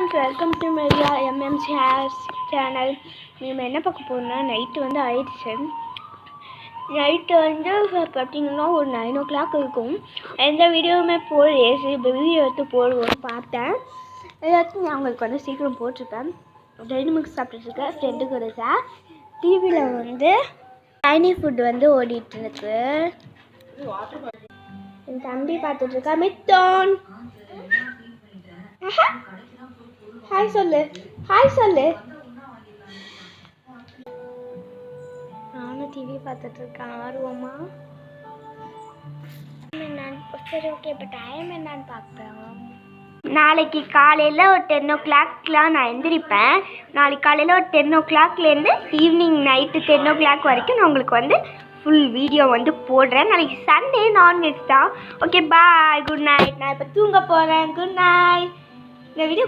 Friends, welcome to Maria MMC hairs channel. நம்ம என்ன பார்க்க போகிறோம்னா, நைட்டு வந்து ஆயிடுச்சு. நைட்டு வந்து பார்த்திங்கன்னா ஒரு 9 o'clock இருக்கும். எந்த வீடியோவுமே போடலையே, சரி இப்போ வீடியோ எடுத்து போடுவோம்னு பார்த்தேன். ஏதாச்சும் நான் உங்களுக்கு வந்து சீக்கிரம் போட்டிருக்கேன். 2 மிக்ஸ் சாப்பிட்டுருக்கேன் ஃப்ரெண்டு கூட. டிவியில் வந்து சைனி ஃபுட் வந்து ஓடிட்டுருக்கு. என் தம்பி பார்த்துட்ருக்கா. மித்தோன் ஹாய் சொல்லு, ஹாய் சொல்லு. நானும் டிவி பார்த்துட்டு இருக்கேன் ஆர்வமா. சரி ஓகே, இப்போ டைம் என்னன்னு பார்க்கலாம். நாளைக்கு காலையில் ஒரு 10 o'clockலாம் நான் எந்திரிப்பேன். நாளைக்கு காலையில் ஒரு 10 o'clockலேருந்து ஈவினிங் நைட்டு 10 o'clock வரைக்கும் நான் உங்களுக்கு வந்து ஃபுல் வீடியோ வந்து போடுறேன். நாளைக்கு சண்டே நான்வெஜ் தான். Okay bye, good night. நான் இப்போ தூங்க போகிறேன். Good night. இந்த வீடியோ